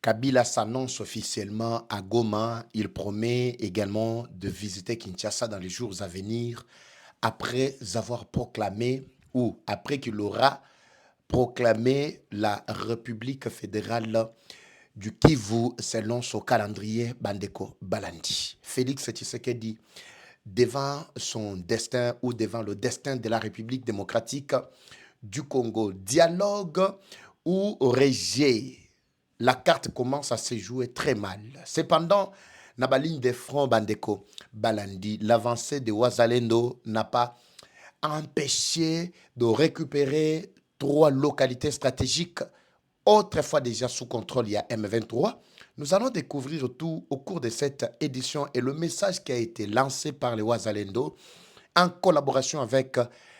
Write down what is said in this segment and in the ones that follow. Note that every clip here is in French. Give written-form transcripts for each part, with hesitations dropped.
Kabila s'annonce officiellement à Goma. Il promet également de visiter Kinshasa dans les jours à venir après avoir proclamé ou après qu'il aura proclamé la République fédérale du Kivu selon son calendrier Bandeko Balandi. Félix Tshisekedi, devant son destin ou devant le destin de la République démocratique du Congo, dialogue ou rejet, la carte commence à se jouer très mal. Cependant, na ba ligne de front Bandeko Balandi, l'avancée de Ouazalendo n'a pas empêché de récupérer trois localités stratégiques autrefois déjà sous contrôle. Il y a M23. Nous allons découvrir tout au cours de cette édition et le message qui a été lancé par les Ouazalendo en collaboration avec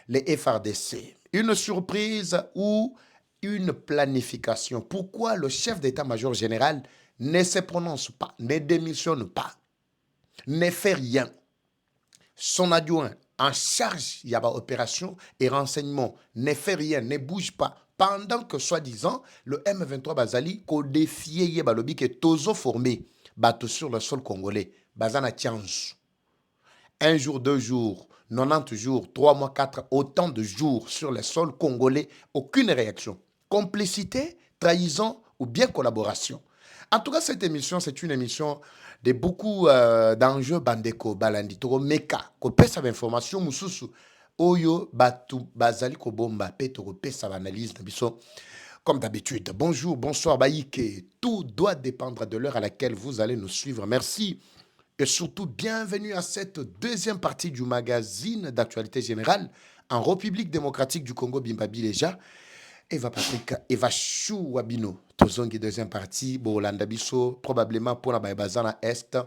les FRDC. Une surprise ou une planification. Pourquoi le chef d'état-major général ne se prononce pas, ne démissionne pas, ne fait rien? Son adjoint en charge, il y a pas opération et renseignement, ne fait rien, ne bouge pas. Pendant que, soi-disant, le M23 Bazali, qu'on défiait Balobi, qui est toujours formé, bateau sur le sol congolais, Bazana Tianz. Un jour, 2 jours, 90 jours, 3 mois, 4, autant de jours sur le sol congolais, aucune réaction. Complicité, trahison ou bien collaboration. En tout cas, cette émission, c'est une émission de beaucoup d'enjeux bandeko, balandi, toko meka, ko pesa information mususu, oyo batu bazali ko bomba, pe toko pesa analyse na biso. Comme d'habitude, bonjour, bonsoir, baïke. Tout doit dépendre de l'heure à laquelle vous allez nous suivre. Merci. Et surtout, bienvenue à cette deuxième partie du magazine d'actualité générale en République démocratique du Congo, Bimbabi déjà. Eva Patrick, Eva Chou Wabino, Tozongi deuxième partie, Bolanda Bisso, probablement pour la Baïbazana Est.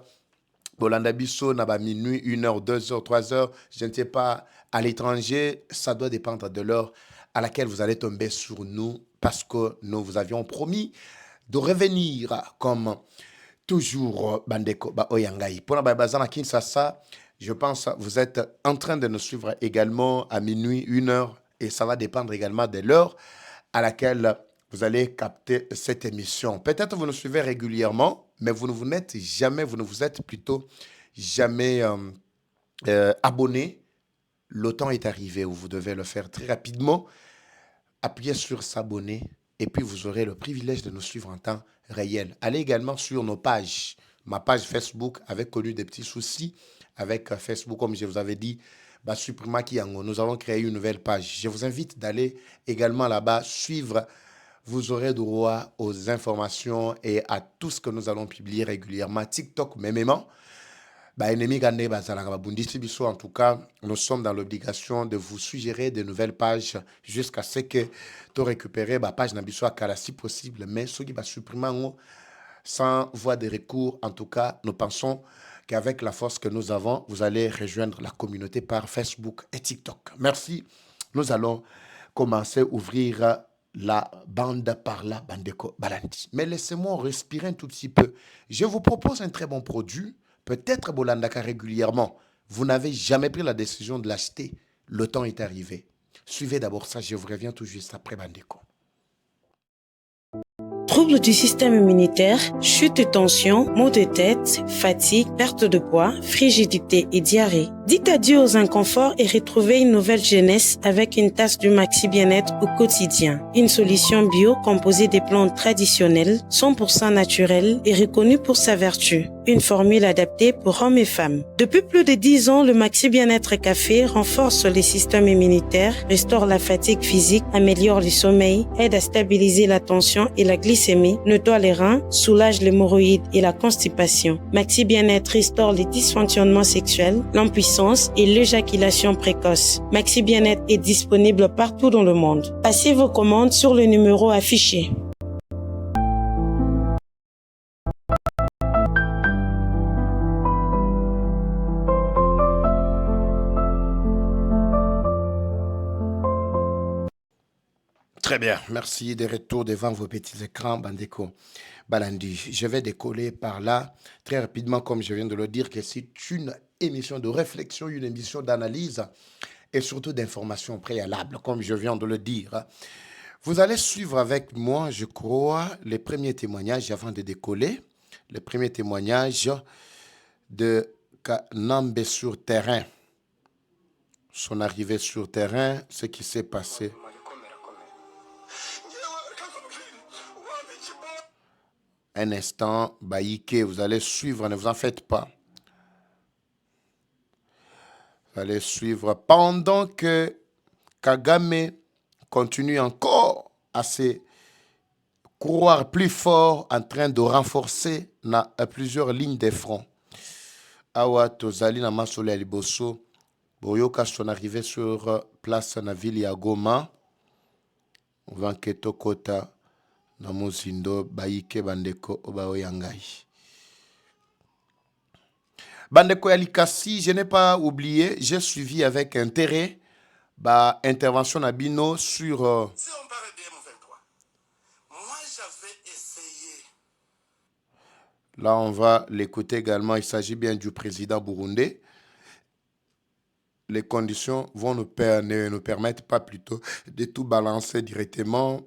Bolanda Bisso, Naba minuit, 1 heure, 2 heures, 3 heures, je ne sais pas, à l'étranger, ça doit dépendre de l'heure à laquelle vous allez tomber sur nous parce que nous vous avions promis de revenir comme toujours Bandeko Oyangai. Pour la Baïbazana Kinshasa, je pense que vous êtes en train de nous suivre également à minuit, 1 heure, et ça va dépendre également de l'heure à laquelle vous allez capter cette émission. Peut-être vous nous suivez régulièrement, mais vous ne vous n'êtes jamais, vous ne vous êtes plutôt jamais abonné. Le temps est arrivé où vous devez le faire très rapidement. Appuyez sur s'abonner et puis vous aurez le privilège de nous suivre en temps réel. Allez également sur nos pages. Ma page Facebook avait connu des petits soucis avec Facebook, comme je vous avais dit. Suprema Kiango, nous avons créé une nouvelle page. Je vous invite d'aller également là-bas suivre. Vous aurez droit aux informations et à tout ce que nous allons publier régulièrement. TikTok, même. En tout cas, nous sommes dans l'obligation de vous suggérer de nouvelles pages jusqu'à ce que tu récupères la page Nabiso à si possible. Mais ceux qui va supprimer sans voie de recours, en tout cas, nous pensons qu'avec la force que nous avons, vous allez rejoindre la communauté par Facebook et TikTok. Merci. Nous allons commencer à ouvrir la bande par la Bandeko Balandi. Mais laissez-moi respirer un tout petit peu. Je vous propose un très bon produit. Peut-être Bolandaka régulièrement. Vous n'avez jamais pris la décision de l'acheter. Le temps est arrivé. Suivez d'abord ça. Je vous reviens tout juste après Bandeko. Troubles du système immunitaire, chute de tension, maux de tête, fatigue, perte de poids, frigidité et diarrhée. Dites adieu aux inconforts et retrouvez une nouvelle jeunesse avec une tasse du Maxi Bien-être au quotidien. Une solution bio composée des plantes traditionnelles, 100% naturelles et reconnue pour sa vertu. Une formule adaptée pour hommes et femmes. Depuis plus de 10 ans, le Maxi Bien-être Café renforce les systèmes immunitaires, restaure la fatigue physique, améliore le sommeil, aide à stabiliser la tension et la glycémie, nettoie les reins, soulage l'hémorroïde et la constipation. Maxi Bien-être restaure les dysfonctionnements sexuels, l'impuissance et l'éjaculation précoce. Maxi Bien-être est disponible partout dans le monde. Passez vos commandes sur le numéro affiché. Très bien, merci de retour devant vos petits écrans, Bandeko Balandi. Je vais décoller par là très rapidement, comme je viens de le dire, que c'est une émission de réflexion, une émission d'analyse et surtout d'information préalable, comme je viens de le dire. Vous allez suivre avec moi, je crois, les premiers témoignages avant de décoller. Les premiers témoignages de Kanambe sur terrain. Son arrivée sur terrain, ce qui s'est passé. Un instant, Baïke, vous allez suivre, ne vous en faites pas. Vous allez suivre pendant que Kagame continue encore à se croire plus fort en train de renforcer plusieurs lignes de front. Awa tozali na masole ya liboso boyoka son arrivé sur place na ville ya Goma. Vanketo kota na mozindo Baïke bandeko obayo yangai. Bandeko ya Likasi, je n'ai pas oublié, j'ai suivi avec intérêt intervention na bino sur Si on parle de M23, moi j'avais essayé. Là, on va l'écouter également. Il s'agit bien du président burundais. Les conditions vont ne nous permettre pas plutôt de tout balancer directement.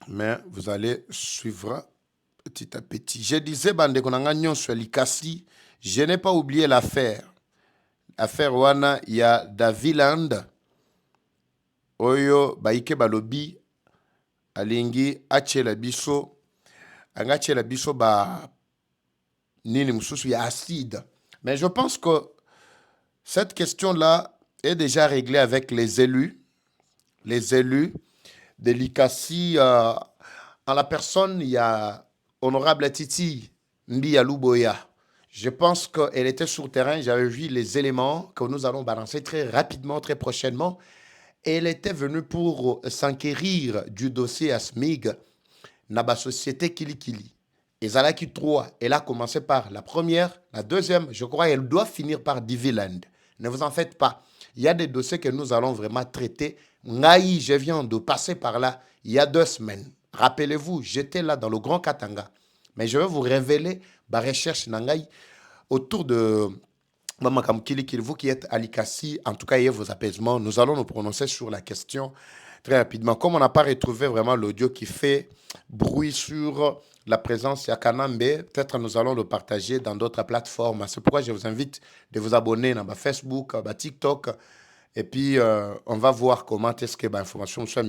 Mais vous allez suivre petit à petit. Je disais, Bandekonanganyon sur Likasi, je n'ai pas oublié l'affaire. L'affaire Wana, il y a Daviland. Oyo, Baïke Balobi, Alingi, Achela Biso. Angachela Biso, Nini Moussous, il y a acide. Mais je pense que cette question-là est déjà réglée avec les élus. Les élus de l'ICASI. En la personne, il y a Honorable Titi Ndiya Luboya. Je pense qu'elle était sur terrain. J'avais vu les éléments que nous allons balancer très rapidement, très prochainement. Elle était venue pour s'enquérir du dossier ASMIG dans la société Kilikili. Et Zalaki 3, elle a commencé par la première, la deuxième, je crois elle doit finir par Diviland. Ne vous en faites pas. Il y a des dossiers que nous allons vraiment traiter. Ngaï, je viens de passer par là il y a 2 semaines. Rappelez-vous, j'étais là dans le Grand Katanga. Mais je vais vous révéler ma recherche Nangaï autour de Maman Kamkili, vous qui êtes à Likasi, en tout cas, ayez vos apaisements. Nous allons nous prononcer sur la question très rapidement. Comme on n'a pas retrouvé vraiment l'audio qui fait bruit sur la présence de Kanambe, peut-être nous allons le partager dans d'autres plateformes. C'est pourquoi je vous invite de vous abonner dans Facebook, TikTok. Et puis, on va voir comment est-ce que l'information soit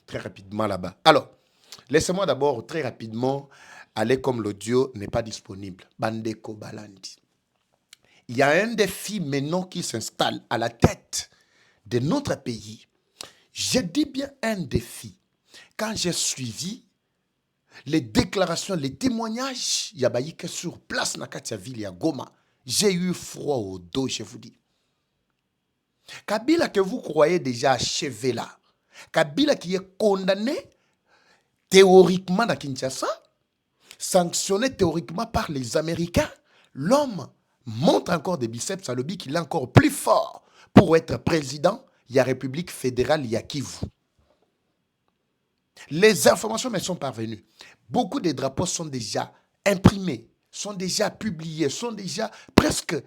très rapidement là-bas. Alors, laissez-moi d'abord très rapidement aller comme l'audio n'est pas disponible. Bandeko Balandi. Il y a un défi maintenant qui s'installe à la tête de notre pays. Je dis bien un défi. Quand j'ai suivi les déclarations, les témoignages, il y a que sur place dans la ville de Goma, j'ai eu froid au dos, je vous dis. Kabila que vous croyez déjà achevé là, Kabila qui est condamné théoriquement à Kinshasa, sanctionné théoriquement par les Américains, l'homme montre encore des biceps à l'objet qu'il est encore plus fort pour être président. Il y a République fédérale, il y a Kivu. Les informations me sont parvenues. Beaucoup de drapeaux sont déjà imprimés, sont déjà publiés, sont déjà presque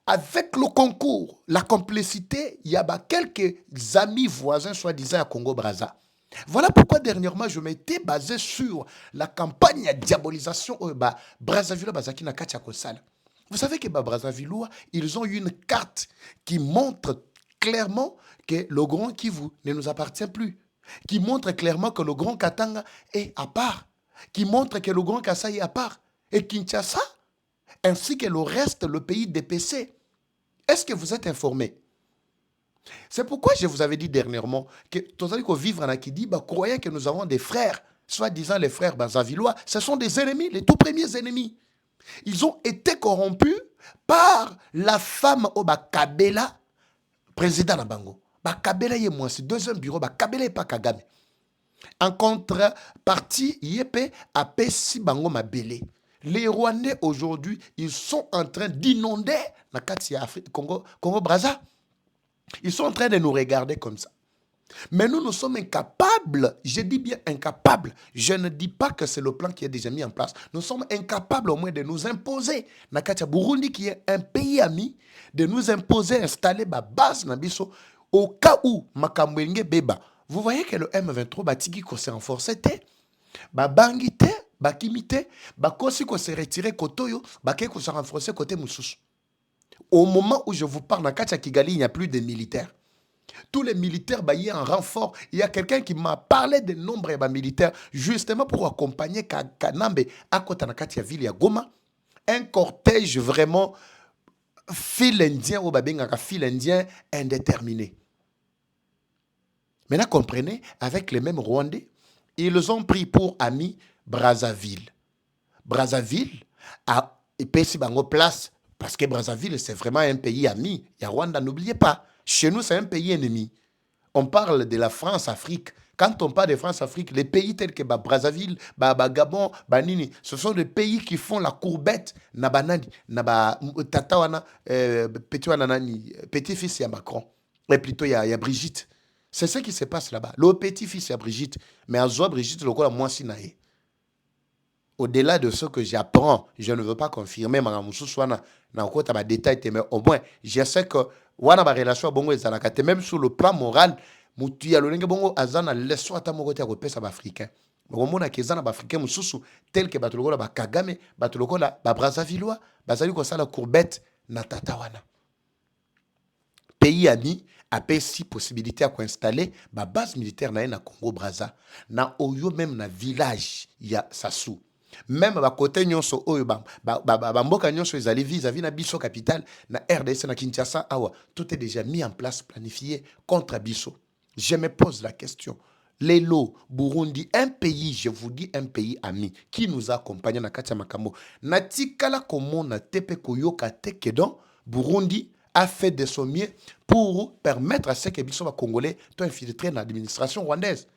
avec le concours, la complicité. Il y a quelques amis voisins, soi-disant à Congo-Brazza. Voilà pourquoi dernièrement je m'étais basé sur la campagne de diabolisation Brazzaville Bazaki na Katia Kosala. Vous savez que Brazzaville, ils ont une carte qui montre clairement que le Grand Kivu ne nous appartient plus. Qui montre clairement que le Grand Katanga est à part. Qui montre que le Grand Kasaï est à part. Et Kinshasa, ainsi que le reste, le pays DPC. Est-ce que vous êtes informés? C'est pourquoi je vous avais dit dernièrement que tous ceux qui vivent en Akidi, croyez que nous avons des frères, soi-disant les frères Brazavillois, ce sont des ennemis, les tout premiers ennemis. Ils ont été corrompus par la femme Kabela, président de Bango. Kabela est moi, c'est deuxième bureau, Kabela est pas Kagame. En contrepartie, Yépe a Pessi Bango Mabele. Les Rwandais aujourd'hui, ils sont en train d'inonder la Katia Congo-Brazza. Ils sont en train de nous regarder comme ça. Mais nous sommes incapables, je dis bien incapables, je ne dis pas que c'est le plan qui est déjà mis en place. Nous sommes incapables au moins de nous imposer, Nakatia Burundi qui est un pays ami, de nous imposer, installer ma base Nabiso, au cas où Makambwenge Beba, Vous voyez que le M23 batiki ko se renforcer te, ba bangi te, ba kimite, ba kosi ko se retirer kotoyo, ba ke ko se renforcer côté mususu. Au moment où je vous parle, dans Katia Kigali, il n'y a plus de militaires. Tous les militaires, bah, il y a un renfort. Il y a quelqu'un qui m'a parlé des nombres de militaires, justement pour accompagner Kanambe à côté de Katia Ville, à Goma. Un cortège vraiment fil indien, ou babengaka fil indien indéterminé. Maintenant, comprenez, avec les mêmes Rwandais, ils ont pris pour amis Brazzaville. Brazzaville a payé bango place parce que Brazzaville, c'est vraiment un pays ami. Il y a Rwanda, n'oubliez pas. Chez nous, c'est un pays ennemi. On parle de la France-Afrique. Quand on parle de France-Afrique, les pays tels que Brazzaville, Gabon, Nini, ce sont des pays qui font la courbette. Nabanani, Tatawana, petit-fils, il y a Macron. Et plutôt, il y a Brigitte. C'est ce qui se passe là-bas. Le petit-fils, il y a Brigitte. Mais à Zoa, Brigitte, le quoi, moi, sinaï. Au-delà de ce que j'apprends, je ne veux pas confirmer, mais au moins, je sais que wana ba relation bongo ezalaka te, même sur le plan moral, mutu ya lolenge bongo azana leso ata moko te ya kopesa ba africain. Bomona ke ezana ba africain mususu tel que batolokola ba Kagame, batolokola ba Brazzavillois, bazali ko sala courbette na tata wana. Pays ami a si possibilité à installer ba base militaire na Congo Brazza, na oyo même na village ya Sassou. Même ba côté nyonso oyo mboka nyonso ezali vis-à-vis na biso capitale na RDC na Kinshasa awa, tout est déjà mis en place, planifié contre biso. Je me pose la question. Lelo, Burundi, un pays, je vous dis un pays ami qui nous a accompagnés na katia makambo. Na tikala komona tepe koyoka teke don Burundi a fait de son mieux pour permettre à ce que biso ba Congolais to infiltrer dans l'administration rwandaise.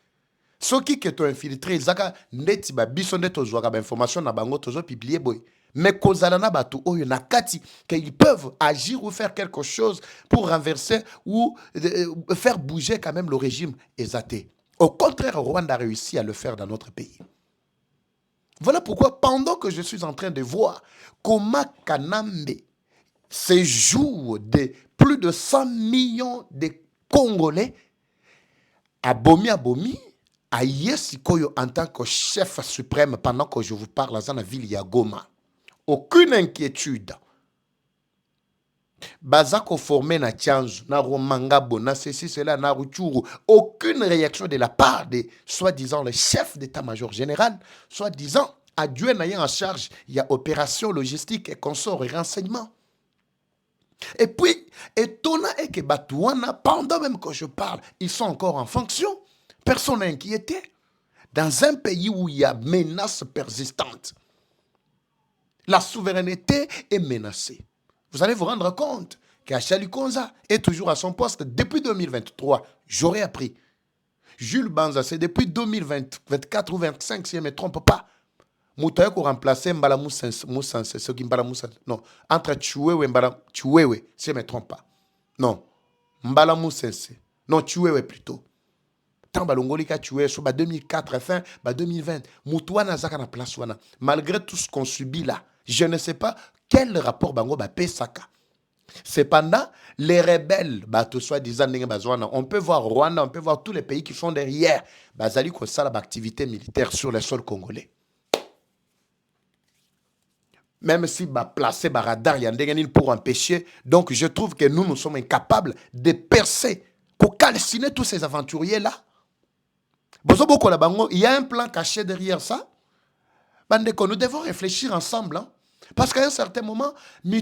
Ce qui est infiltré, zaka ndeti ba biso ndeto zouaka ba information na bango tozo publier boy. Mais kozala na batu oyo na kati qu'ils peuvent agir ou faire quelque chose pour renverser ou faire bouger quand même le régime exaté. Au contraire, Rwanda a réussi à le faire dans notre pays. Voilà pourquoi pendant que je suis en train de voir comment Kanambe séjour de plus de 100 millions de Congolais à Bomi, à Yesikoyo en tant que chef suprême pendant que je vous parle dans la ville de Goma. Aucune inquiétude. Bazako formé na Tianzu, na Romangabo, na ceci, cela, na Ruchuru. Aucune réaction de la part des soi-disant le chef d'état-major général, soi-disant adjoint en charge, il y a opération logistique et consort et renseignement. Et puis, étonnant est que Batouana, pendant même que je parle, ils sont encore en fonction. Personne n'est inquiété. Dans un pays où il y a menace persistante, la souveraineté est menacée. Vous allez vous rendre compte qu'Achali Konza est toujours à son poste depuis 2023. J'aurais appris. Jules Banza, c'est depuis 2024 ou 2025, si je ne me trompe pas. Moutaye ko remplacer Mbala Moussanse, ce qui Mbala Moussanse. Non, entre Chouewe et Mbala Chouewe, si je ne me trompe pas. Non, Mbala Moussanse. Non, Chouewe plutôt. Tant balongoli ka Chouewe, sur 2004, fin 2020. Moutouana zaka na place wana. Malgré tout ce qu'on subit là, je ne sais pas quel rapport bango ba pesaka. Cependant, les rebelles, soi-disant, on peut voir Rwanda, on peut voir tous les pays qui sont derrière. Bazali ko sala activité militaire sur le sol congolais. Même si placer radar pour empêcher, donc je trouve que nous sommes incapables de percer, pour calciner tous ces aventuriers-là. Il y a un plan caché derrière ça. Nous devons réfléchir ensemble. Hein? Parce qu'à un certain moment, mais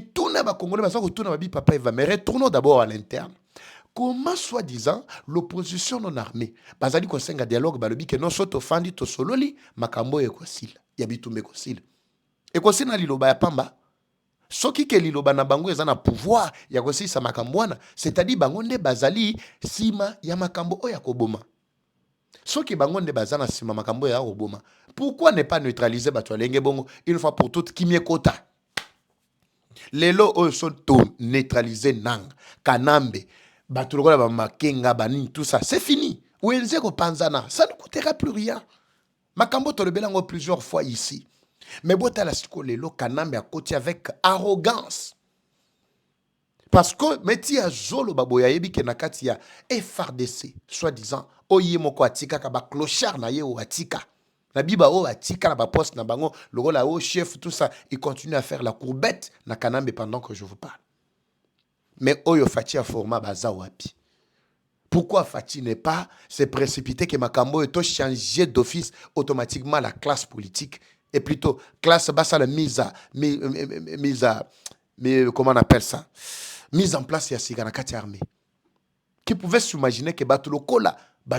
retournons d'abord à l'interne. Comment, soi-disant, l'opposition non armée, bazali ko senga dialogue balobi que non soto fandi to sololi makambo ekosil, yabitumbe kosil. Ekosil na liloba ya pamba. Soki ke liloba na bango ezana pouvoir ya kosisa makambo wana, c'est-à-dire bango nde bazali sima ya makambo oya koboma. Soki bango nde bazana sima makambo ya koboma. Pourquoi ne pas neutraliser batwalenge bongo une fois pour toutes kimie kota? Les lots sont neutralisés nang, Kanambe, Batulogola Bamakenga, Banin, tout ça. C'est fini. Ou Elzeko Panzana, ça ne coûtera plus rien. Makambo Tolobelango plusieurs fois ici. Mais Botala Siko Lelo, Kanambe a côté avec arrogance. Parce que meti ya zolo baboya yebi ke nakati ya FRDC, soi-disant, oye moko atika ka ba clochard na ye o atika. Na biba o atika na ba poste na bango, le rôle au chef, tout ça, il continue à faire la courbette na kanambe pendant que je vous parle. Mais oyo Fati a format baza wapi. Pourquoi Fati n'est pas se précipité que Makambo est changé d'office automatiquement la classe politique et plutôt classe bassa la comment on appelle ça? Mise en place ya Siganakati armée. Qui pouvait s'imaginer que Batulo Kola,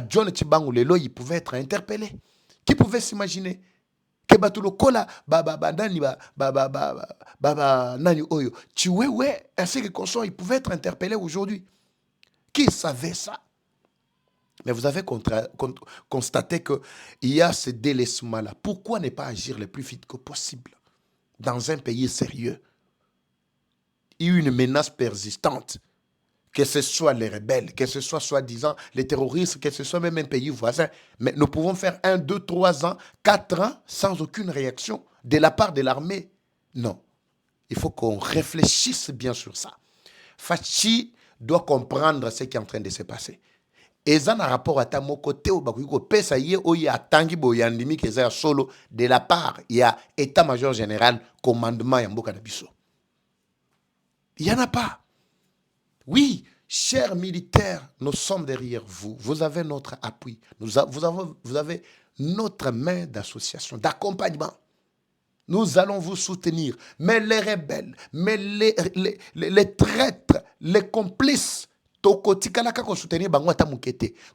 John Chibangu Lelo, il pouvait être interpellé. Qui pouvait s'imaginer que Batulo Kola, Nani Oyo, Chiwewe, ainsi que consort, il pouvait être interpellé aujourd'hui. Qui savait ça? Mais vous avez constaté qu'il y a ce délaissement-là. Pourquoi ne pas agir le plus vite que possible dans un pays sérieux? Il y a une menace persistante, que ce soit les rebelles, que ce soit soi-disant les terroristes, que ce soit même un pays voisin. Mais nous pouvons faire 1, 2, 3 ans, 4 ans sans aucune réaction de la part de l'armée. Non. Il faut qu'on réfléchisse bien sur ça. Fachi doit comprendre ce qui est en train de se passer. Et ça, dans rapport à ta côté, il y a tangi boyandimi qui est solo de la part, il y a état-major général, commandement Yamboka Nabiso. Il n'y en a pas. Oui, chers militaires, nous sommes derrière vous. Vous avez notre appui. Vous avez notre main d'association, d'accompagnement. Nous allons vous soutenir. Mais les rebelles, mais les traîtres, les complices,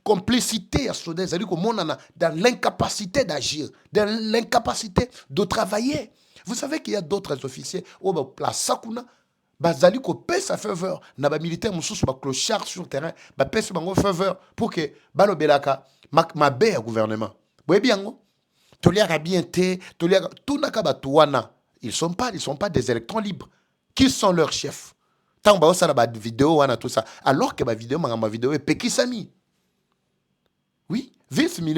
complicité à soudain, c'est-à-dire que mon dans l'incapacité d'agir, dans l'incapacité de travailler. Vous savez qu'il y a d'autres officiers au place Sakuna. Bazali ko pesa faveur na ba militaire mususu ba clochard sur terrain ba pesa bango faveur pour que balo belaka ma be gouvernement boye biango toliaka bien te toliaka tunaka batuana ils sont pas des électrons libres qui sont leurs chefs tant ba osala ba vidéo wana tout ça alors que ba vidéo est pekisami. Oui,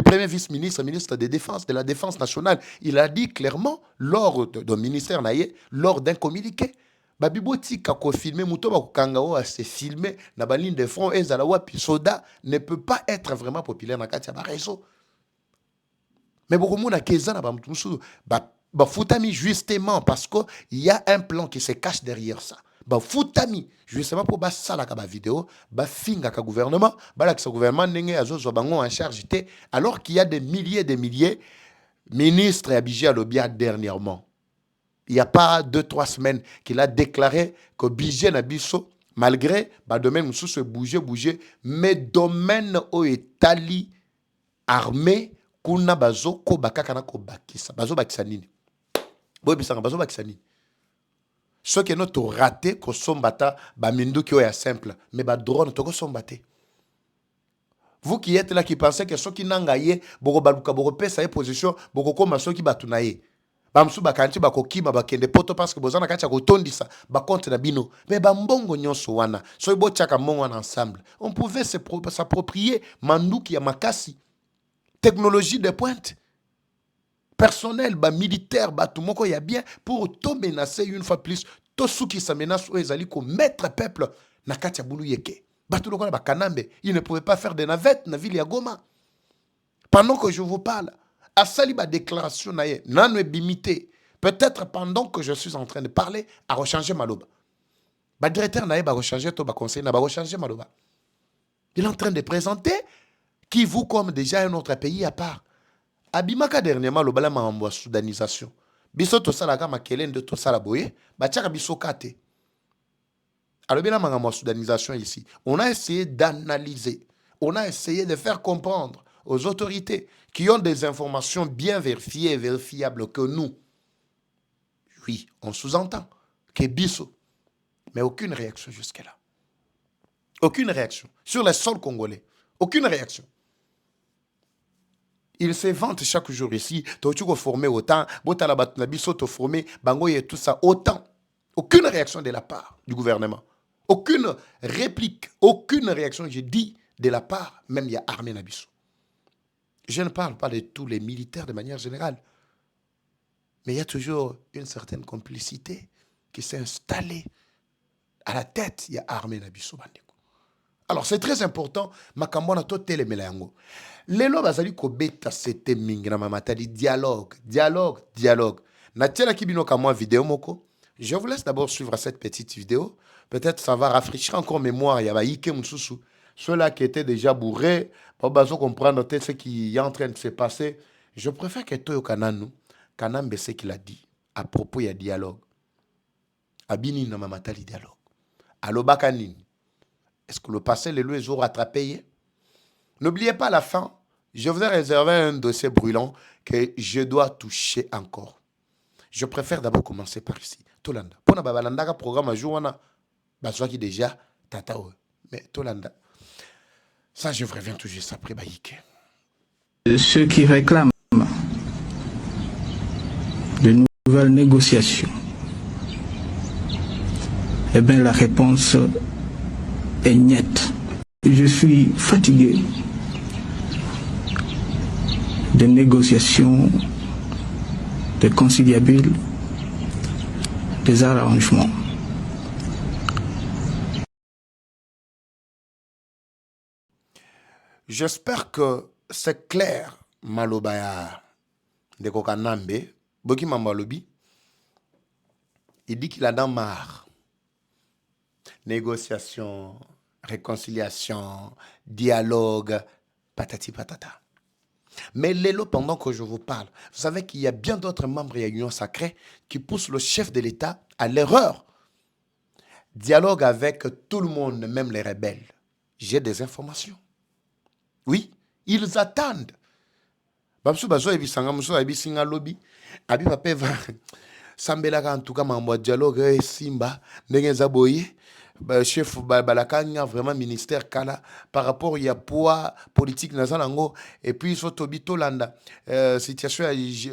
premier vice-ministre, ministre de Défense, de la Défense nationale, il a dit clairement lors d'un ministère naïe, lors d'un communiqué. Babiboti kako filmé muto ba kangao a se filmé na ba ligne de front ezala wapi soda ne peut pas être vraiment populaire na kati ya ba réseau. Mais beaucoup mona keza na ba mutusu ba futami justement parce que il y a un plan qui se cache derrière ça. Ba futami justement pour ba sala ka ba vidéo ba finga ka gouvernement ba la gouvernement ndenge azozo bango en charge alors qu'il y a des milliers ministres habillés à l'obia dernièrement. Il n'y a pas 2-3 semaines qu'il a déclaré que Bigé Nabiso, malgré le domaine où se bouger, mais domaine où Italie armée, kuna bazo ko bakakana ko bakisa, bazo bakisa nini. Boy bisanga bazo bakisa nini. Ce qui est notre raté ko sombata ba mindu ki oya simple, mais ba drone to ko sombate. Vous qui êtes là qui pensez que ce qui nangaye, boko baluka boko pesa e position, boko koma so ki batunaye. Bamsu bakanti bakokima bakende poto parce que bozana kacha kotondisa bakonte na bino mais bambongo nyonso wana so bochaka mbongo wana ensemble on pouvait s'approprier manduki ya makasi technologie de pointe personnel militaire tout moko ya bien pour to menacer une fois plus to suki sa menace o ezali ko mettre peuple na kacha bulu yeke batu lokola bakanambe il ne pouvait pas faire de navette na ville ya Goma pendant que je vous parle. A sali ba déclaration naie nanu bimité peut-être pendant que je suis en train de parler à rechanger maloba ba directeur naie ba rechanger to ba conseiller na ba rechanger maloba il est en train de présenter qui vous comme déjà un autre pays à part abimaka dernièrement lo bala mambo soudanisation biso to sala ka makelen de to sala boye ba tchaka biso kate alors bien la mambo soudanisation ici on a essayé d'analyser on a essayé de faire comprendre aux autorités qui ont des informations bien vérifiées et vérifiables que nous. Oui, on sous-entend que Bisso, mais aucune réaction jusque-là. Aucune réaction. Sur les sols congolais, aucune réaction. Il se vante chaque jour ici, tu as formé autant, Bisso te formé, Bangoye et tout ça, autant. Aucune réaction de la part du gouvernement. Aucune réplique, aucune réaction, j'ai dit, de la part, même il y a armée Nabisso. Je ne parle pas de tous les militaires de manière générale. Mais il y a toujours une certaine complicité qui s'est installée À la tête, il y a armée na biso bandeko. Alors c'est très important, makambo na to telemela yango. Lelo bazali ko beta c'était mingi na mamatali dialogue. Na tiela kibino ka moi vidéo moko. Je vous laisse d'abord suivre cette petite vidéo. Peut-être ça va rafraîchir encore mémoire. Il y a Ike Moussoussou. Ceux-là qui étaient déjà bourrés, pour bazo comprendre ce qui est en train de se passer. Je préfère que Toyo Kananu, Kanambe ce qu'il a dit à propos il y a dialogue. Abini na mamatali dialogue. Allo Bakanini. Est-ce que le passé, les lois ont rattrapé? N'oubliez pas à la fin, je vous ai réservé un dossier brûlant que je dois toucher encore. Je préfère d'abord commencer par ici. Tolanda. Pour na programme à jour, on a qui déjà Tatao. Mais Tolanda. Ça, je reviens tout juste après Baïke. Ceux qui réclament de nouvelles négociations, eh bien, la réponse est nette. Je suis fatigué des négociations, des conciliabules, des arrangements. J'espère que c'est clair, Malobaya de Kokanambe, Boki Mambalobi. Il dit qu'il a dans marre. Négociation, réconciliation, dialogue, patati patata. Mais Lélo, pendant que je vous parle, vous savez qu'il y a bien d'autres membres de l'Union sacrée qui poussent le chef de l'État à l'erreur. Dialogue avec tout le monde, même les rebelles. J'ai des informations. Oui, ils attendent. Babsu bazo ebisanga muso ebisinga lobby. Abi pape va sambelaka en tout cas mambo dialogue simba ndenge zaboye. Chef balakanya vraiment ministère kala par rapport il y a poids politique nazalango et puis sotobi tolanda situation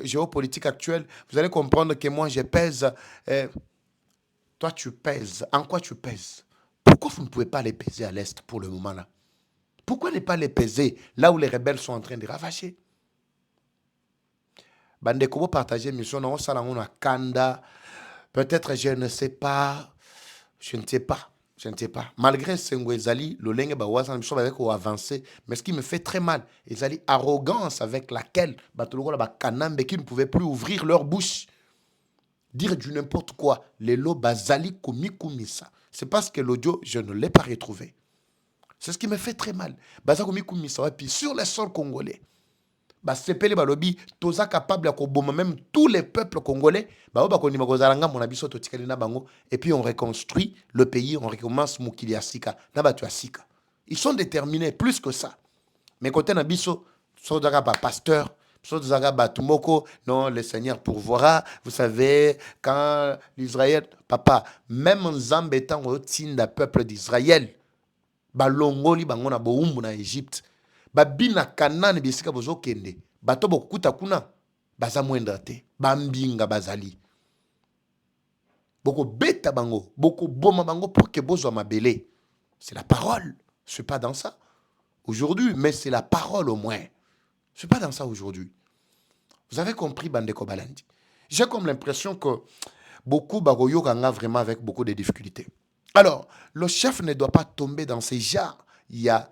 géopolitique actuelle, vous allez comprendre que moi je pèse. Toi tu pèses. En quoi tu pèses? Pourquoi vous ne pouvez pas les peser à l'est pour le moment là? Pourquoi ne pas les peser là où les rebelles sont en train de ravager? Bande kobo partager mission na salango na kanda. Peut-être je ne sais pas. Je ne sais pas. Malgré Sengo Ezali, le lenge ba wasan biso avec ou avancer, mais ce qui me fait très mal, Ezali arrogance avec laquelle batologo ba kanambe qui ne pouvaient plus ouvrir leur bouche. Dire du n'importe quoi, les lots bazali komikumisa. C'est parce que l'audio je ne l'ai pas retrouvé. C'est ce qui me fait très mal. Bazali komikumisa et puis sur les sols congolais. Sepele balobi toza capable ya koboma même tous les peuples congolais et puis on reconstruit le pays, on recommence mukili ya sika na batu ya sika. Ils sont déterminés plus que ça. Mais côté na biso sozaka ba pasteur, sozaka ba tumoko, non le Seigneur pourvoira, vous savez quand l'Israël papa même Nzambe étant au tinda peuple d'Israël balongoli bango na boumbu na Égypte. Babina kanane bisika bozo kende bato bokuta kuna baza mwenda te bambinga bazali boko beta bango boko boma bango pour que bozo mabele. C'est la parole. Je suis pas dans ça aujourd'hui, mais c'est la parole au moins. Je suis pas dans ça aujourd'hui. Vous avez compris Bandeko Balandi? J'ai comme l'impression que beaucoup bagoyo kanga vraiment avec beaucoup de difficultés. Alors, le chef ne doit pas tomber dans ces genres. Il y a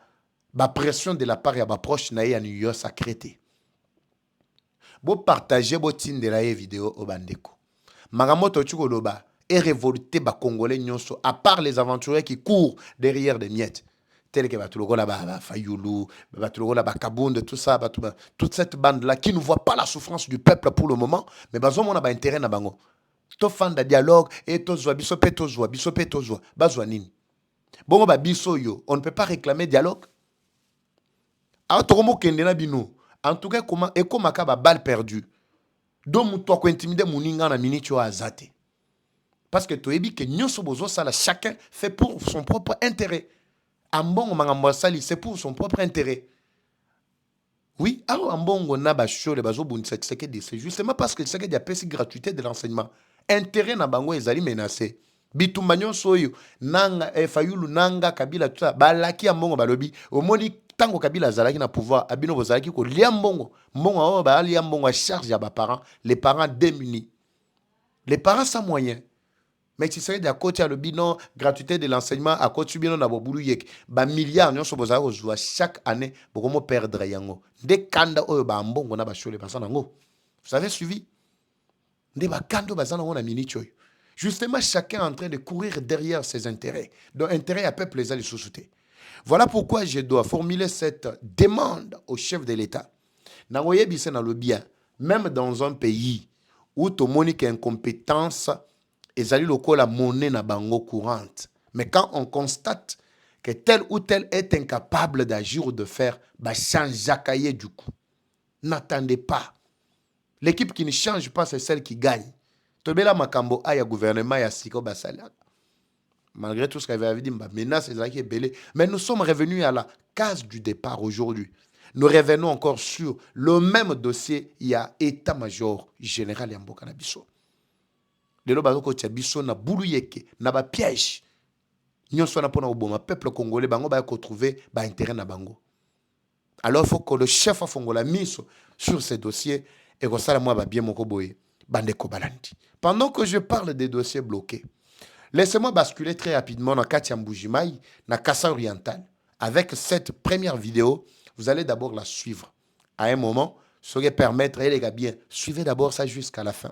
la pression de la part de ma proche na ya New York sacrété. Bo partager bo tin de la vidéo au bandeko. Magamoto chukoloba et révolté ba congolais nyonso à part les aventuriers qui courent derrière des miettes. Tel que Batulogo là ba Fayulu, Batulogo là ba Kabunde, tout ça, toute cette bande là qui ne voit pas la souffrance du peuple pour le moment, mais bazo mona ba intérêt na bango. To fan de dialogue et to zwa biso pe to zwa bazwa nini. Bongo ba biso yo, on ne peut pas réclamer dialogue. En tout cas, comment et comment ka ba balle perdue. Donc muto ko intimider muninga na minute yo azate. Parce que to ebi que nyonso bozo sala chacun fait pour son propre intérêt. Ambongo mangambo sali c'est pour son propre intérêt. Oui, alors ambongo na ba shole bazo bundisa Tshisekedi c'est justement parce que Tshisekedi a payé gratuité de l'enseignement. Intérêt na bango ezali menacé. Bitumba nyonso yo nanga Fayulu nanga Kabila tout ça balaki ambongo balobi omoni tango Kabila zalaki na pouvoir abino bozalaki ko lia mbongo o ba lia mbongo à charge ya ba parents, les parents démunis, les parents sans moyens. Mais tu serais d'accord, tu as le bilan, gratuité de l'enseignement, à côté du bilan, on a beaucoup de milliards, nous sommes chaque année, beaucoup de perdre yango. Des kanda oyo ba mbongo na ba shole basana ngo. Vous avez suivi? Des ba kando basana ngo na mini choy. Justement, chacun est en train de courir derrière ses intérêts. Donc, intérêt à peuple les a les sous-soutés. Voilà pourquoi je dois formuler cette demande au chef de l'État. Nagoye bise na le bien, même dans un pays où tout le monde est incompétence, ils allaient le la monnaie na bango courante. Mais quand on constate que tel ou tel est incapable d'agir ou de faire, bah change jacaillé du coup. N'attendez pas. L'équipe qui ne change pas, c'est celle qui gagne. Tobela makambo aya gouvernement ya siko basala. Malgré tout ce qu'il avait dit, menace est belé. Mais nous sommes revenus à la case du départ aujourd'hui. Nous revenons encore sur le même dossier. Il y a état-major général Yamboka Nabiso. Le lobako Tchabiso na bouluyeke, na ba piège. Nous sommes pour le peuple congolais, bango ba trouver ba intérêt na bango. Alors il faut que le chef a fongo la mise sur ces dossiers et que ça moi ba bien moko boye bande ko balandi. Pendant que je parle des dossiers bloqués, laissez-moi basculer très rapidement dans Katia Mbujimai, dans Kassa Oriental. Avec cette première vidéo, vous allez d'abord la suivre. À un moment, ça va permettre, et les gars bien, suivez d'abord ça jusqu'à la fin.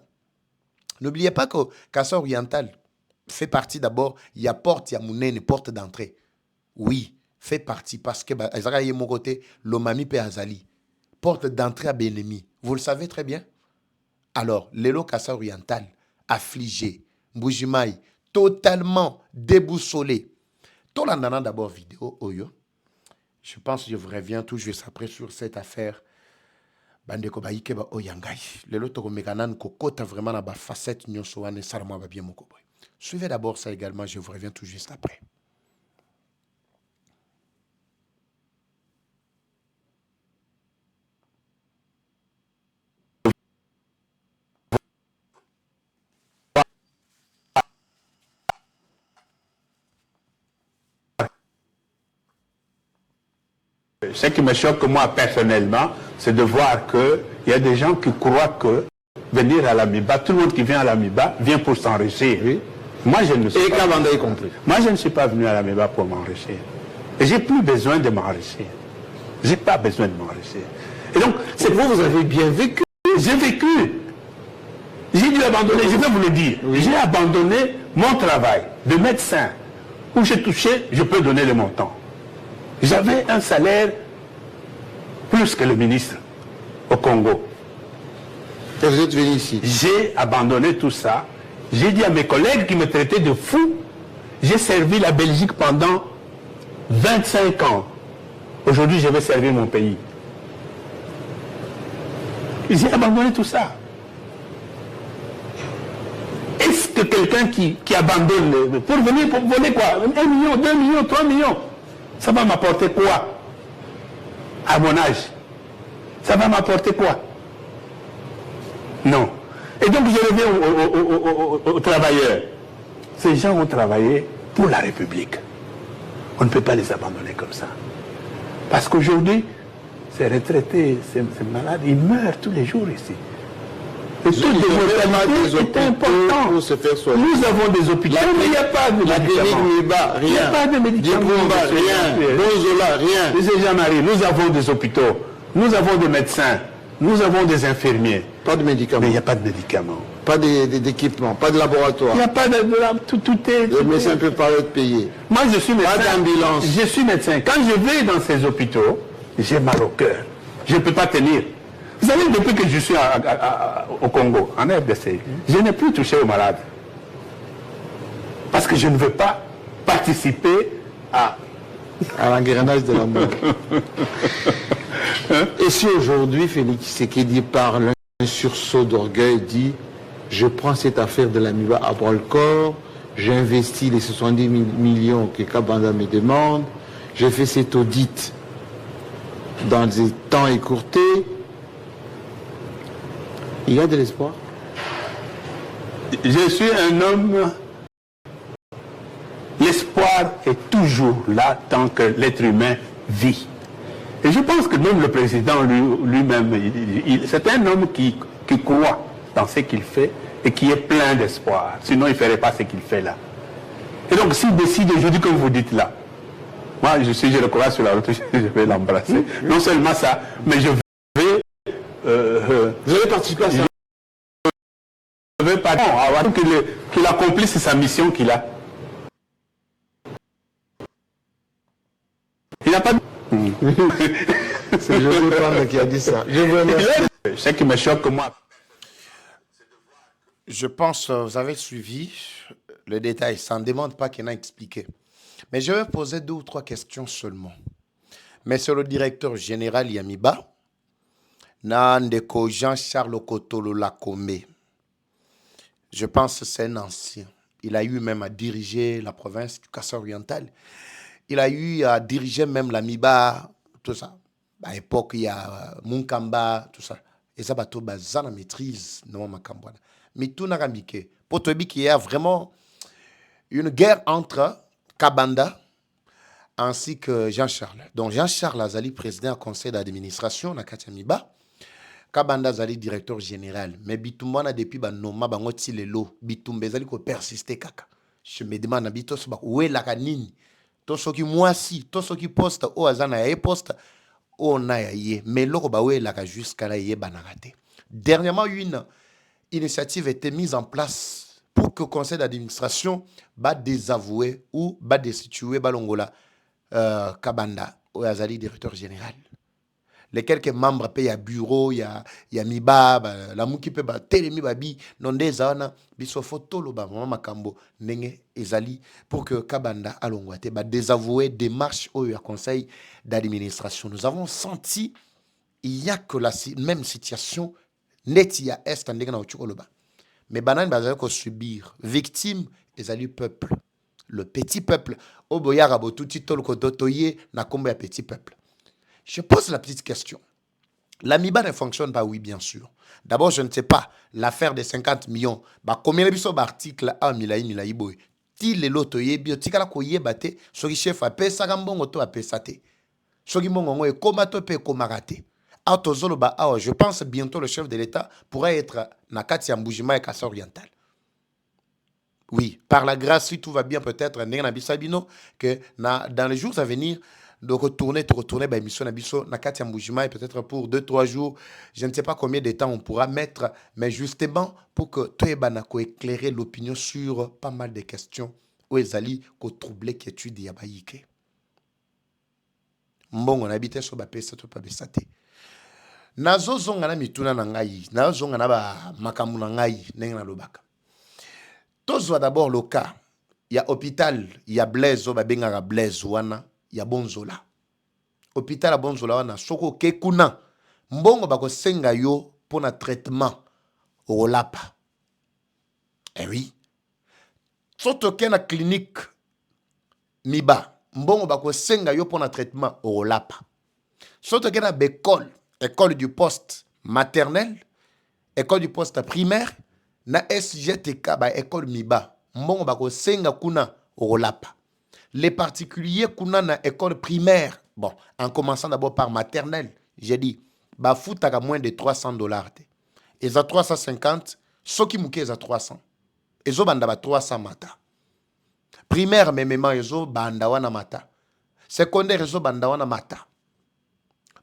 N'oubliez pas que Kassa Oriental fait partie d'abord, il y a porte, il y a mounene, porte d'entrée. Oui, fait partie parce que, Ezra y est mon côté, l'Omami Pe Azali. Porte d'entrée à Benemi. Vous le savez très bien. Alors, l'élo Kassa Oriental, affligé, Mbujimai, totalement déboussolé. Tout l'andana d'abord vidéo, Oyo. Je pense que je vous reviens tout juste après sur cette affaire. Bandeko baïke ba oyangai. L'élo toko mekanan kokota vraiment na ba facette nyonso wane sarama ba bien moko boy. Suivez d'abord ça également, je vous reviens tout juste après. Ce qui me choque moi personnellement, c'est de voir qu'il y a des gens qui croient que venir à l'Amiba, tout le monde qui vient à l'Amiba vient pour s'enrichir. Oui. Moi, je ne suis pas. Y compris. Moi, je ne suis pas venu à l'Amiba pour m'enrichir. Et j'ai plus besoin de m'enrichir. J'ai pas besoin de m'enrichir. Et donc, c'est vous avez bien vécu. J'ai vécu. J'ai dû abandonner, je vais vous le dire. Oui. J'ai abandonné mon travail de médecin où j'ai touché, je peux donner le montant. J'avais un salaire plus que le ministre au Congo. Et vous êtes venu ici? J'ai abandonné tout ça. J'ai dit à mes collègues qui me traitaient de fou, j'ai servi la Belgique pendant 25 ans. Aujourd'hui, je vais servir mon pays. J'ai abandonné tout ça. Est-ce que quelqu'un qui abandonne pour venir pour voler quoi? 1 million, 2 millions, 3 millions, ça va m'apporter quoi? À mon âge, ça va m'apporter quoi? Non. Et donc je reviens aux travailleurs. Ces gens ont travaillé pour la République. On ne peut pas les abandonner comme ça. Parce qu'aujourd'hui, ces retraités, ces malades, ils meurent tous les jours ici. Le taux de mortalité est important. Nous avons des hôpitaux, mais il n'y a pas de médicaments. Il n'y a pas de médicaments. Rien. Nous avons des hôpitaux, nous avons des médecins, nous avons des infirmiers. Pas de médicaments. Mais il n'y a pas de médicaments. Pas d'équipement, pas de laboratoire. Il n'y a pas de... Tout est... Le médecin peut pas être payé. Moi, je suis médecin. Pas d'ambulance. Je suis médecin. Quand je vais dans ces hôpitaux, j'ai mal au cœur. Je ne peux pas tenir. Vous savez, depuis que je suis au Congo, en RDC, je n'ai plus touché aux malades. Parce que je ne veux pas participer à l'engrenage de la mort. Et si aujourd'hui, Félix Tshisekedi parle un sursaut d'orgueil, dit « Je prends cette affaire de l'Amiba à bras-le-corps, j'investis les 70 millions que Kabanda me demande, j'ai fait cet audit dans des temps écourtés », il y a de l'espoir. Je suis un homme... L'espoir est toujours là tant que l'être humain vit. Et je pense que même le président lui-même, c'est un homme qui croit dans ce qu'il fait et qui est plein d'espoir. Sinon, il ne ferait pas ce qu'il fait là. Et donc, s'il décide aujourd'hui, comme vous dites là, moi, je le crois sur la route, je vais l'embrasser. Non seulement ça, mais je vais... Vous allez participer à ça? Je vais pas qu'il accomplisse sa mission qu'il a. Il n'a pas... C'est José Panda qui a dit ça. Je vous remercie. Ce qui me choque, moi... Je pense que vous avez suivi le détail. Ça ne demande pas qu'il ait expliqué. Mais je vais poser 2 ou 3 questions seulement. Mais sur le directeur général Yamiba, Nandeko Jean-Charles Kotolo Lakome, je pense que c'est un ancien. Il a eu même à diriger la province du Kassai oriental. Il a eu à diriger même l'Amiba, tout ça. À l'époque, il y a Munkamba, tout ça. Et ça, bateau, ça, la maîtrise, non, Makambwana. Mais tout n'a pas miqué. Pour te dire qu'il y a vraiment une guerre entre Kabanda ainsi que Jean-Charles. Donc Jean-Charles Azali, président du conseil d'administration, na Katiamiba. Kabanda Azali, directeur général. Mais Bitoumana, depuis Banoma, Bangoti Lelo, Bitoumbe Azali, ko persister kaka. Je me demande, Bitos, où est la canine? Tout ce qui moi si, tout ce qui poste, au Azana, poste, au Naye, mais l'eau, bah, où est la jusqu'à la Banarate. Dernièrement, une initiative a été mise en place pour que le conseil d'administration va désavouer ou va destituer Balongola Kabanda, ou Azali, directeur général. Les quelques membres payent à bureau, il y a Miba, la mouki peut télémi babi, non des ana, biso photo lo ba mama makambo, nenge ezali pour que Kabanda alongwate ba désavouer démarche au conseil d'administration. Nous avons senti il y a que la même situation netia est en dégana ochukoloba. Mais banan bazali ko subir victime ezali peuple. Le petit peuple au boyara botuti tol ko dotoye na kombo ya petit peuple. Je pose la petite question. L'Amiba ne fonctionne pas, oui, bien sûr. D'abord, je ne sais pas, l'affaire des 50 millions, combien de articles à Milaï boy. Ti le loto ye bio, ti kala ko ye bate, soki chef a pe sagambongo to a pe sate. Soki mongo e koma to pe komarate. Autozolo ba awa, je pense bientôt le chef de l'État pourrait être Nakati Amboujima et Kassai oriental. Oui, par la grâce, si tout va bien, peut-être, que dans les jours à venir, de retourner, mission Nabiso, Nakati Amboujima, et peut-être pour 2-3 jours, je ne sais pas combien de temps on pourra mettre, mais justement pour que Toebanako éclairer l'opinion sur pas mal de questions où ils allaient troubler qui étudient Yabaïke. Mbongo on habitait sur Bapesa, to pas besate. Nazo zonga na mituna na ngai, nazo zonga na ba makamu na ngai, nenga na lobaka. Tozwa d'abord le cas. Il y a hôpital, il y a Blaise, Babengara Blaise, wana, il y a Bonzola. Hôpital à Bonzola, wana, soko kekuna. Mbongo bako senga yo pour un traitement au lapa. Eh oui. Soto kena clinique Miba. Mbongo bako senga yo pour un traitement au lapa. Soto kena bécole, école du poste maternel, école du poste primaire, na SGTK ba école Miba. Mbongo bako senga kuna Olapa. Les particuliers kuna na école primaire. Bon, en commençant d'abord par maternelle, j'ai dit ba foutaka moins de $300. Et za 350, soki muke za 300. Ezo banda ba 300 mata. Primaire memema ezo banda wana mata. Secondaire ezo banda wana mata.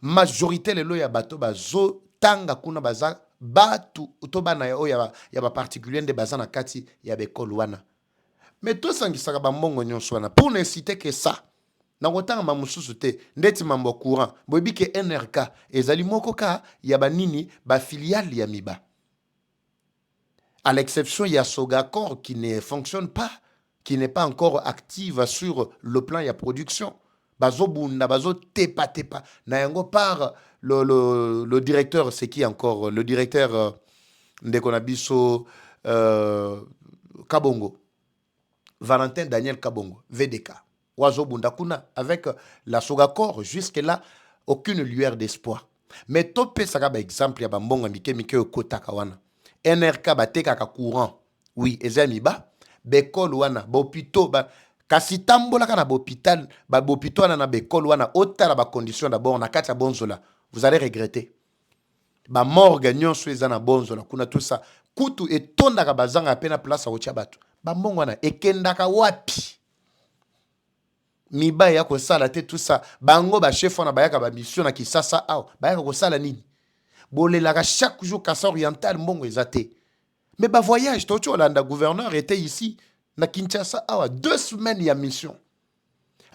Majorité lelo ya bato bazo tanga kuna baza batu utobana ya ba particulier de bazana kati ya bekol wana. Mais tout ça ngisaka ba mbongo nyonso wana pour ne citer que ça. Na ngotanga mamususu te ndeti mambo courant. Bobi ke NRK ezali moko ka ya banini ba filiale ya Miba. À l'exception il y a Sogacor qui ne fonctionne pas, qui n'est pas encore active sur le plan ya production. Bazo bunda bazo tepa. Na yango par le directeur, c'est qui encore? Le directeur Ndekonabiso Kabongo. Valentin Daniel Kabongo, VDK. Wazo Bundakuna, avec la Sogacor, jusque-là, aucune lueur d'espoir. Mais topé sagaba exemple, ya bambonga mike kota kawana. NRK bateka ka courant. Oui, ezamiba. Bekol wana, bopito, kasi tambola kana bopital, bopito na bekol wana, otala ba condition d'abord, na kati ya bonzola. Vous allez regretter. ba morgue nyonso eza na bonzo la kuna tout ça kutu etondaka bazanga pena place a bato ba mbongo wana ekendaka wapi miba ya ko sala te tout ça bango ba chef na bayaka ba mission na Kisasa aw bayaka ko sala nini bolelaka chaque jour Kasa Oriental mbongo ezate mais ba voyage to Holanda gouverneur était ici na Kinshasa awa 2 semaines ya mission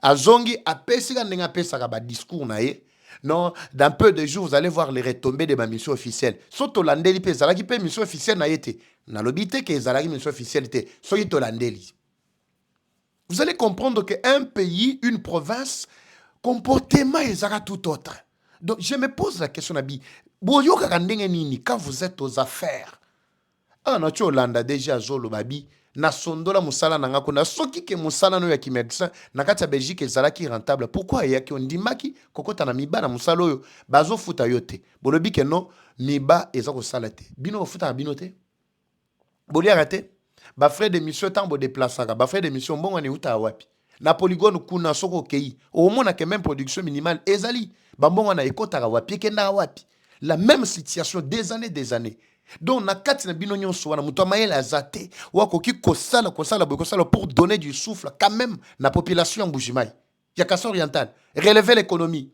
azongi apesika ndinga pesaka ba discours na ye. Non, dans peu de jours, vous allez voir les retombées de ma mission officielle. Surtout Landeli, Zalaki pe mission officielle na yete. Na lobité que Zalaki mission officielle te. Soyez Landeli. Vous allez comprendre qu'un pays, une province, comportement est tout autre. Donc je me pose la question Nabi. Boyo kakandenge nini quand vous êtes aux affaires. Ah na Holanda déjà zolo babi. Na sondola musala nanga kuna soki ke musala no ya ki médecin na kati ya Belgique ezalaki rentable pourquoi yaki ondimaki kokota na miba na musala oyo bazo futa yote bolobi ke no miba eza ko sala te bino futa na bino te bolia raté ba frais de mission tambo déplaçaka ba frais de mission mbongo ni uta wapi na polygone kuna soko kei au mona que même production minimale ezali ba mbongo na ekota wapi kenda wapi la même situation des années. Donc, na kati na bino nyonso wana muto mayele azate wako ki kosala pour donner du souffle quand même na population Mbujimai ya Kasa Oriental relever l'économie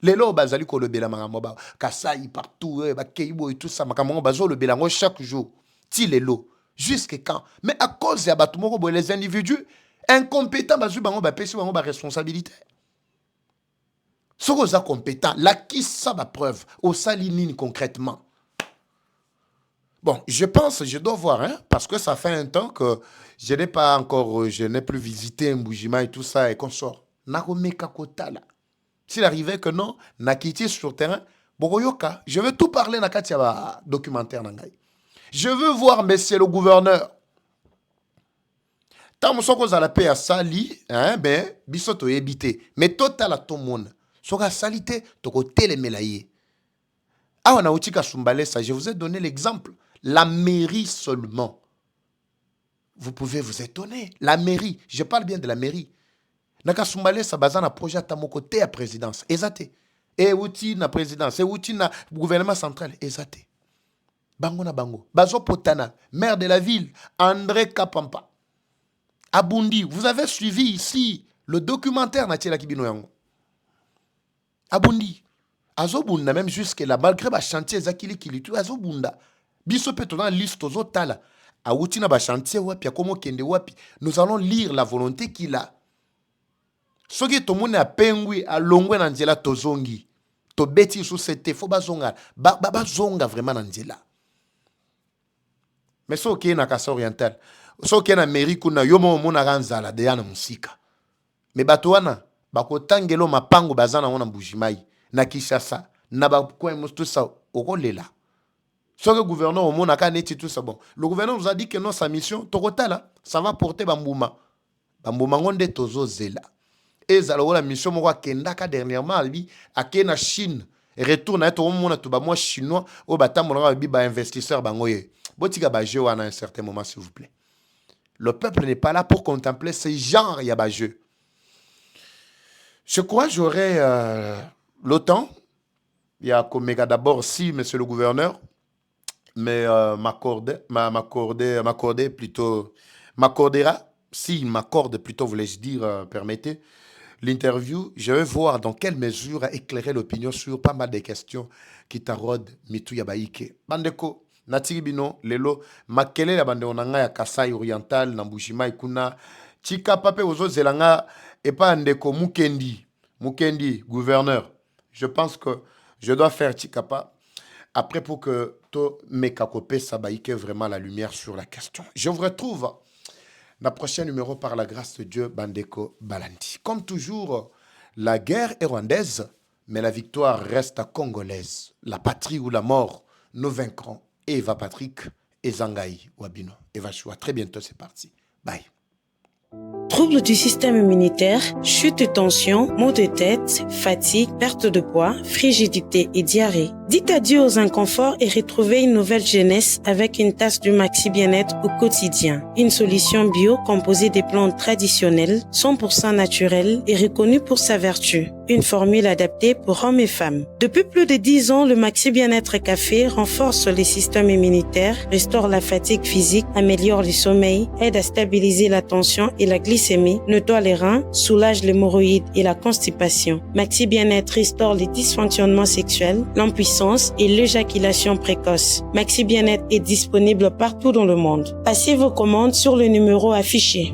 lelo bazali ko lobela makambo ba Kasai partout ba Keibo et tout ça makambo bazo lobela ngo chaque jour ti lelo jusqu'à quand mais à cause ya batu moko bo les individus incompétents bazu bango ba pesi bango ba responsabilité soko za compétent la qui ça ba preuve au salinine concrètement. Bon, je pense, je dois voir, hein, parce que ça fait un temps que je n'ai pas encore, je n'ai plus visité Mbujima et tout ça et qu'on sort. Nakomeka Kotala. S'il arrivait que non, Nakiti sur le terrain, Boroyoka, je veux tout parler dans le documentaire. Je veux voir, monsieur le gouverneur. Tant que vous avez la paix à Sali, ben, bisoto ebité. Mais total à tout le monde. Soka salité, toko télémélaye. Ah, on a outi Kassumbale, ça, je vous ai donné l'exemple. La mairie seulement. Vous pouvez vous étonner. La mairie, je parle bien de la mairie. Nakasumbale, ça base un projet à mon côté à présidence. Ezate. Et outil na présidence. Et outil na gouvernement central. Ezate. Bango na bango. Bazo Potana, maire de la ville, André Kapampa. Abundi, vous avez suivi ici le documentaire Natila Kibino Yango. Abundi. Azobunda, même jusque là, malgré ba chantier Zakili Kilitu, Azobunda. Biso pe dans liste aux autres a outi na ba chantier wapi akomo kende wapi nous allons lire la volonté qu'il a soki to mona pengwi a longwe na nzela tozongi to beti sous cette fo bazonga bazonga vraiment na nzela mais soki na Kasa Oriental soki na mairie kuna yo mona ranzala de yana musika mais bato wana bakotangelo mapango bazana wana Mbujimai na Kinshasa na ba kwa tout ça okolela. Soit le gouverneur au monde a tout ça bon. Le gouverneur nous a dit que non, sa mission, Tokotala, ça va porter Bambouma. Bambouma onde tozo zela. Et zalo la mission mo kendaka dernièrement lui a kena Chine. Retourne à tout monde tout ba moi chinois au batam on bi ba investisseur bangoye. Botika ba jeu à un certain moment s'il vous plaît. Le peuple n'est pas là pour contempler ces genres ya ba jeu. Je crois que j'aurai l'OTAN. Il y a comme d'abord si monsieur le gouverneur mais m'accordera, s'il m'accorde plutôt, voulais-je dire, permettez, l'interview, je vais voir dans quelle mesure éclairer l'opinion sur pas mal de questions qui taraudent Mitu Yabaike. Bandeko, Natiribino, Lelo, Makele la bande onanga ya Kasai Oriental, Nambushima Ikuna, Chika Pape Ozo Zelanga, et pas Ndeko Mukendi, gouverneur. Je pense que je dois faire Chikapa. Après, pour que to mekakopé sabaïke vraiment la lumière sur la question. Je vous retrouve dans le prochain numéro par la grâce de Dieu, Bandeko Balandi. Comme toujours, la guerre est rwandaise, mais la victoire reste congolaise. La patrie ou la mort, nous vaincrons. Eva Patrick et Zangaï Wabino. Eva Choua, très bientôt, c'est parti. Bye. Troubles du système immunitaire, chute de tension, maux de tête, fatigue, perte de poids, frigidité et diarrhée. Dites adieu aux inconforts et retrouvez une nouvelle jeunesse avec une tasse du Maxi Bien-être au quotidien. Une solution bio composée des plantes traditionnelles, 100% naturelles et reconnue pour sa vertu. une formule adaptée pour hommes et femmes. Depuis plus de 10 ans, le Maxi Bien-être Café renforce les systèmes immunitaires, restaure la fatigue physique, améliore le sommeil, aide à stabiliser la tension et la glycémie, nettoie les reins, soulage l'hémorroïde et la constipation. Maxi Bien-être restaure les dysfonctionnements sexuels, l'impuissance et l'éjaculation précoce. Maxi Bien-être est disponible partout dans le monde. Passez vos commandes sur le numéro affiché.